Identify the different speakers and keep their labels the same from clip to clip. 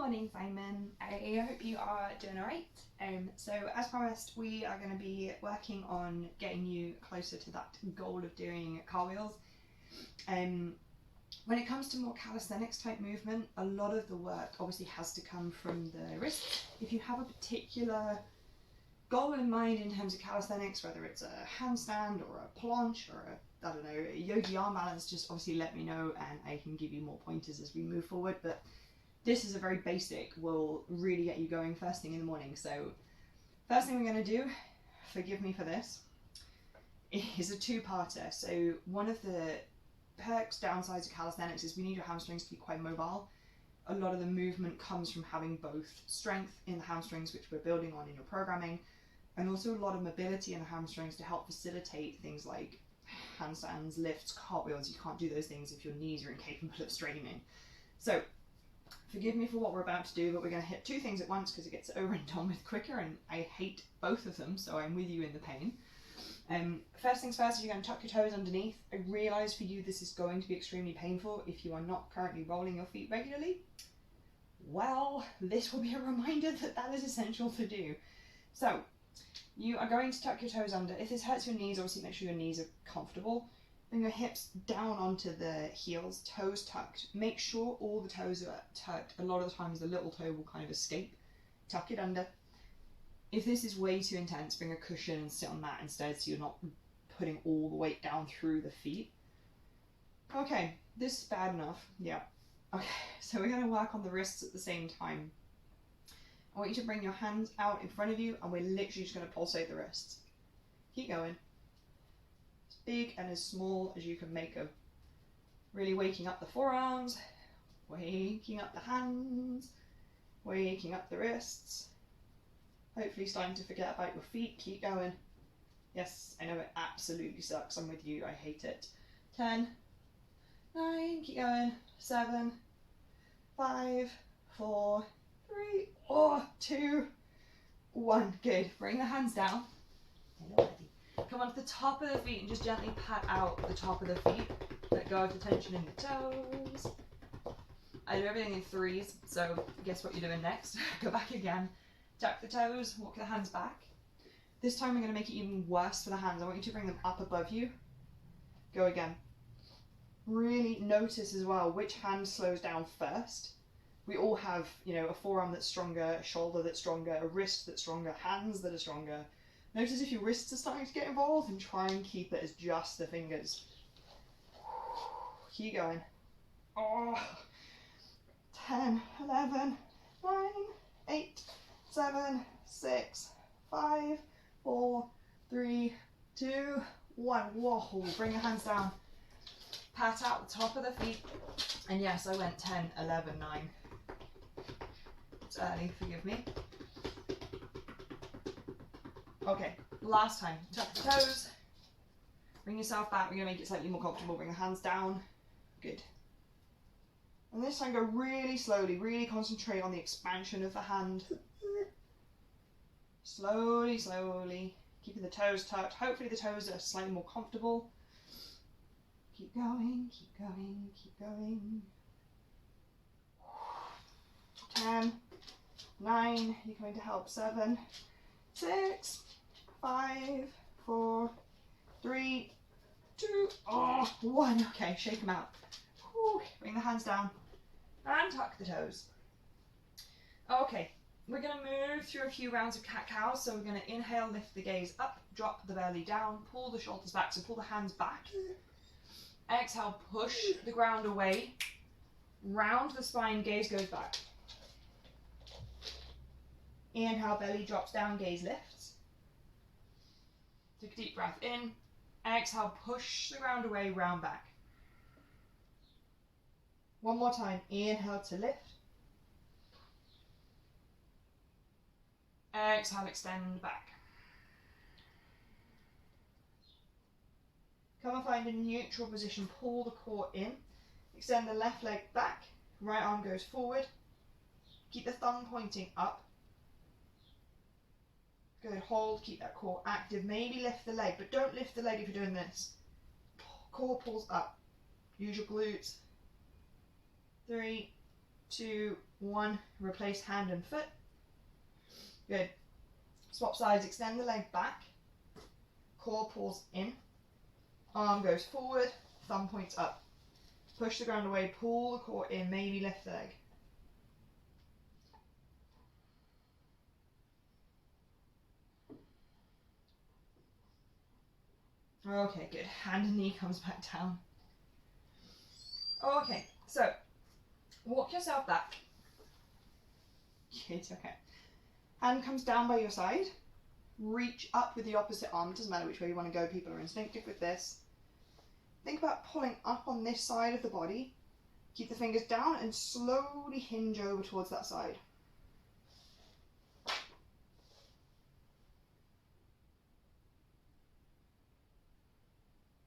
Speaker 1: morning, Simon. I hope you are doing alright. So as promised, we are going to be working on getting you closer to that goal of doing cartwheels. When it comes to more calisthenics type movement, a lot of the work obviously has to come from the wrists. If you have a particular goal in mind in terms of calisthenics, whether it's a handstand or a planche or a yogi arm balance, just obviously let me know and I can give you more pointers as we move forward. But this is a very basic, will really get you going first thing in the morning. So first thing we're going to do, forgive me for this, is a two-parter. So one of the perks, downsides of calisthenics is we need your hamstrings to be quite mobile. A lot of the movement comes from having both strength in the hamstrings, which we're building on in your programming, and also a lot of mobility in the hamstrings to help facilitate things like handstands, lifts, cartwheels. You can't do those things if your knees are incapable of straightening. So forgive me for what we're about to do, but we're going to hit two things at once because it gets over and done with quicker, and I hate both of them, so I'm with you in the pain. First things first, you're going to tuck your toes underneath. I realise for you this is going to be extremely painful if you are not currently rolling your feet regularly. Well, this will be a reminder that that is essential to do. So you are going to tuck your toes under. If this hurts your knees, obviously make sure your knees are comfortable. Bring your hips down onto the heels, toes tucked. Make sure all the toes are tucked. A lot of the times the little toe will kind of escape. Tuck it under. If this is way too intense, bring a cushion and sit on that instead so you're not putting all the weight down through the feet. Okay, this is bad enough. Yeah. Okay, so we're going to work on the wrists at the same time. I want you to bring your hands out in front of you and we're literally just going to pulsate the wrists. Keep going. As big and as small as you can make them. Really waking up the forearms, waking up the hands, waking up the wrists. Hopefully starting to forget about your feet. Keep going. Yes, I know it absolutely sucks. I'm with you. I hate it. 10, 9, keep going. 7, 5, 4, 3, 2, 1. Good. Bring the hands down. Come onto the top of the feet and just gently pat out the top of the feet. Let go of the tension in the toes. I do everything in threes, so guess what you're doing next? Go back again. Tuck the toes, walk the hands back. This time we're going to make it even worse for the hands. I want you to bring them up above you. Go again. Really notice as well which hand slows down first. We all have, a forearm that's stronger, a shoulder that's stronger, a wrist that's stronger, hands that are stronger. Notice if your wrists are starting to get involved and try and keep it as just the fingers. Keep going. 10, 11, 9, 8, 7, 6, 5, 4, 3, 2, 1. Whoa, bring your hands down. Pat out the top of the feet. And yes, I went 10, 11, 9. It's early, forgive me. Okay, last time. Tuck the toes. Bring yourself back. We're going to make it slightly more comfortable. Bring the hands down. Good. And this time go really slowly. Really concentrate on the expansion of the hand. Slowly, slowly. Keeping the toes tucked. Hopefully the toes are slightly more comfortable. Keep going, keep going, keep going. 10, 9, you're going to help. 7, 6, 5, 4, 3, 2, 1. Okay, shake them out. Bring the hands down and tuck the toes. Okay, we're going to move through a few rounds of cat-cow. So we're going to inhale, lift the gaze up, drop the belly down, pull the shoulders back, so pull the hands back. Exhale, push the ground away, round the spine, gaze goes back. Inhale, belly drops down, gaze lifts. Take a deep breath in. Exhale, push the ground away, round back. One more time. Inhale to lift. Exhale, extend back. Come and find a neutral position. Pull the core in. Extend the left leg back. Right arm goes forward. Keep the thumb pointing up. Good, hold, keep that core active. Maybe lift the leg, but don't lift the leg if you're doing this. Core pulls up. Use your glutes. 3, 2, 1. Replace hand and foot. Good. Swap sides, extend the leg back. Core pulls in. Arm goes forward, thumb points up. Push the ground away, pull the core in, maybe lift the leg. Okay, good. Hand and knee comes back down. Okay, so walk yourself back. Good, okay. Hand comes down by your side. Reach up with the opposite arm. Doesn't matter which way you want to go, people are instinctive with this. Think about pulling up on this side of the body. Keep the fingers down and slowly hinge over towards that side.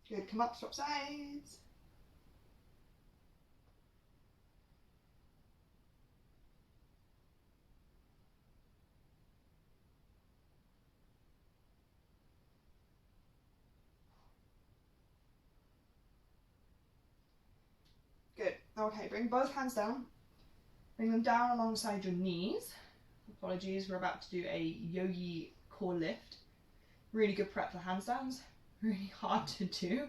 Speaker 1: Good, come up, swap sides. Good. Okay, bring both hands down. Bring them down alongside your knees. Apologies, we're about to do a yogi core lift. Really good prep for handstands. Really hard to do.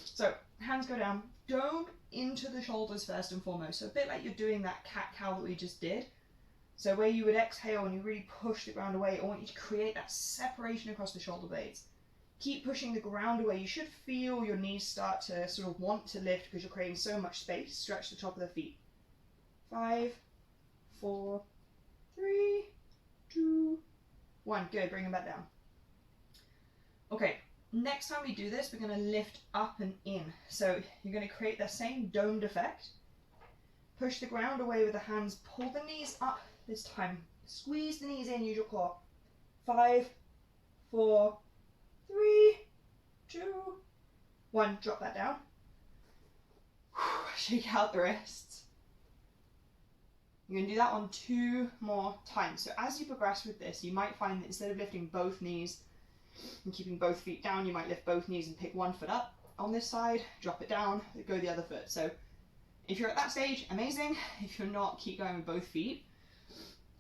Speaker 1: So, hands go down. Dome into the shoulders first and foremost. So a bit like you're doing that cat-cow that we just did. So where you would exhale and you really push the ground away, I want you to create that separation across the shoulder blades. Keep pushing the ground away. You should feel your knees start to sort of want to lift because you're creating so much space. Stretch the top of the feet. 5, 4, 3, 2, 1. Good, bring them back down. Okay, next time we do this, we're going to lift up and in. So you're going to create the same domed effect. Push the ground away with the hands. Pull the knees up this time. Squeeze the knees in, use your core. 5, 4, 3, 2, 1. Drop that down. Shake out the wrists. You're going to do that on 2 more times. So as you progress with this, you might find that instead of lifting both knees and keeping both feet down, you might lift both knees and pick one foot up on this side, drop it down, go the other foot. So if you're at that stage, amazing. If you're not, keep going with both feet.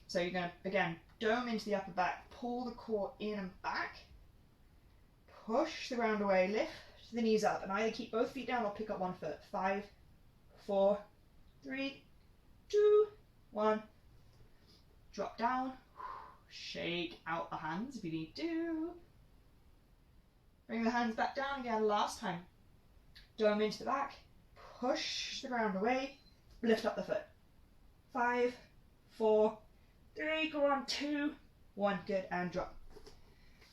Speaker 1: So you're going to, again, dome into the upper back, pull the core in and back, push the ground away, lift the knees up, and either keep both feet down or pick up one foot. 5, 4, 3, 2, 1. Drop down. Shake out the hands if you need to. Bring the hands back down again last time. Dome into the back. Push the ground away. Lift up the foot. 5, 4, 3, go on, 2, 1. Good, and drop.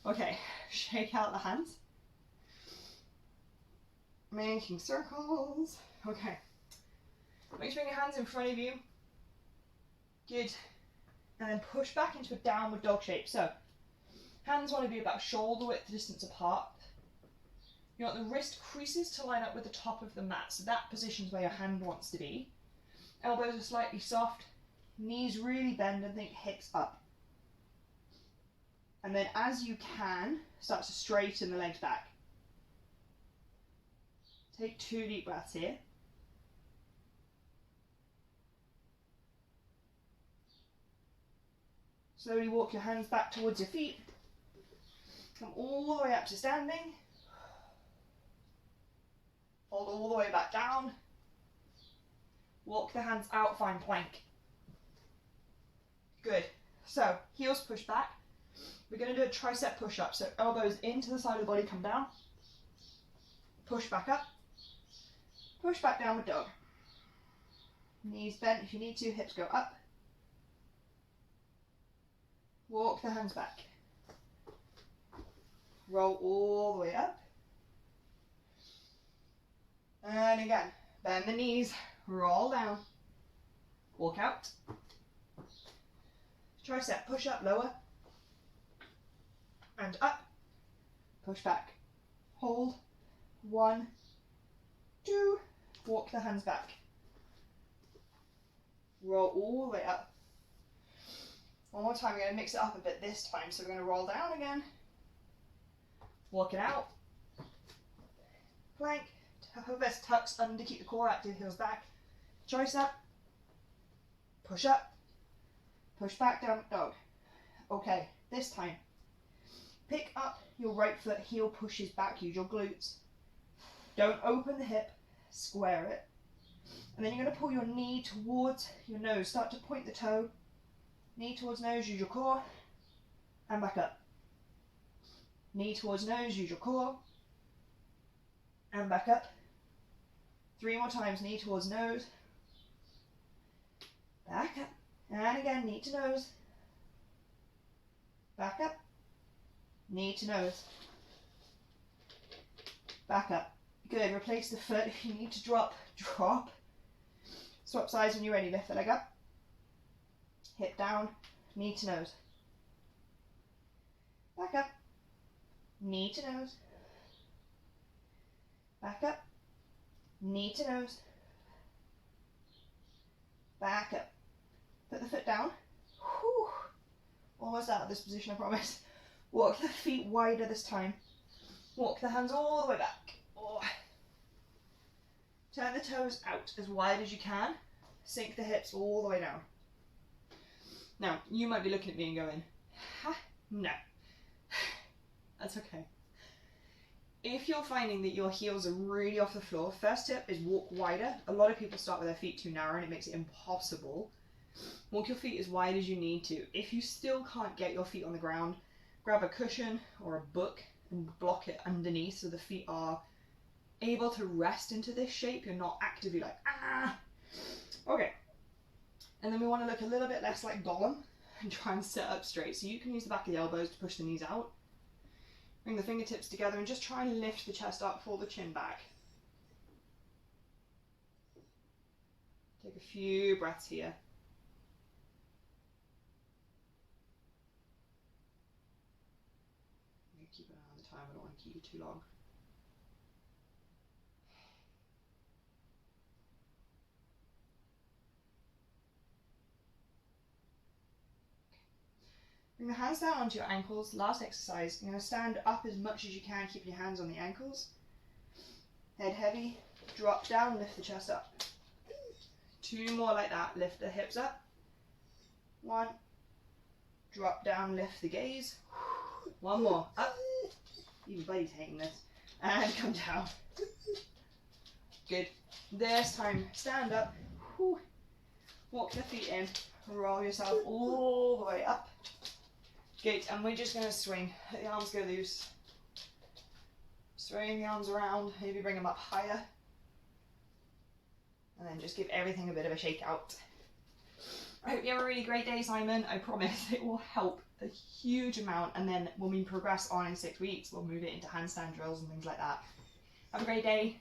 Speaker 1: Okay, shake out the hands. Making circles. Okay. Make sure your hands in front of you. Good. And then push back into a downward dog shape. So, hands want to be about shoulder width distance apart. You want the wrist creases to line up with the top of the mat. So that position's where your hand wants to be. Elbows are slightly soft. Knees really bend and think hips up. And then as you can, start to straighten the legs back. Take 2 deep breaths here. Slowly walk your hands back towards your feet. Come all the way up to standing. Fold all the way back down. Walk the hands out, find plank. Good. So, heels push back. We're going to do a tricep push-up. So, elbows into the side of the body, come down. Push back up. Push back downward dog. Knees bent if you need to, hips go up. Walk the hands back. Roll all the way up. And again, bend the knees, roll down. Walk out. Tricep push up, lower. And up. Push back. Hold. 1, 2. Walk the hands back. Roll all the way up. One more time, we're going to mix it up a bit this time. So we're going to roll down again. Walk it out. Plank. Pelvis tucks under, keep the core active, heels back. Tricep. push up, push back, down dog. Okay, this time, pick up your right foot, heel pushes back, use your glutes. Don't open the hip, square it. And then you're going to pull your knee towards your nose. Start to point the toe. Knee towards nose, use your core. And back up. Knee towards nose, use your core. And back up. 3 more times, knee towards nose. Back up. And again, knee to nose. Back up. Knee to nose. Back up. Good. Replace the foot. If you need to drop, drop. Swap sides when you're ready. Lift the leg up. Hip down. Knee to nose. Back up. Knee to nose. Back up. Knee to nose. Back up. Put the foot down. Whew. Almost out of this position, I promise. Walk the feet wider this time. Walk the hands all the way back. Oh. Turn the toes out as wide as you can. Sink the hips all the way down. Now, you might be looking at me and going, ha, no. That's okay. If you're finding that your heels are really off the floor, first tip is walk wider. A lot of people start with their feet too narrow and it makes it impossible. Walk your feet as wide as you need to. If you still can't get your feet on the ground, grab a cushion or a book and block it underneath so the feet are able to rest into this shape. You're not actively like, ah. Okay. And then we want to look a little bit less like Gollum and try and sit up straight. So you can use the back of the elbows to push the knees out. Bring the fingertips together and just try and lift the chest up, pull the chin back. Take a few breaths here. Keep an eye on the time, I don't want to keep you too long. Bring the hands down onto your ankles. Last exercise, you're going to stand up as much as you can, keeping your hands on the ankles. Head heavy, drop down, lift the chest up. 2 more like that, lift the hips up. 1, drop down, lift the gaze. 1 more, up. Even Buddy's hating this. And come down. Good. This time, stand up. Walk the feet in. Roll yourself all the way up. Good. And we're just going to swing. Let the arms go loose. Swing the arms around. Maybe bring them up higher. And then just give everything a bit of a shake out. I hope you have a really great day, Simon. I promise it will help a huge amount. And then when we progress on in 6 weeks, we'll move it into handstand drills and things like that. Have a great day.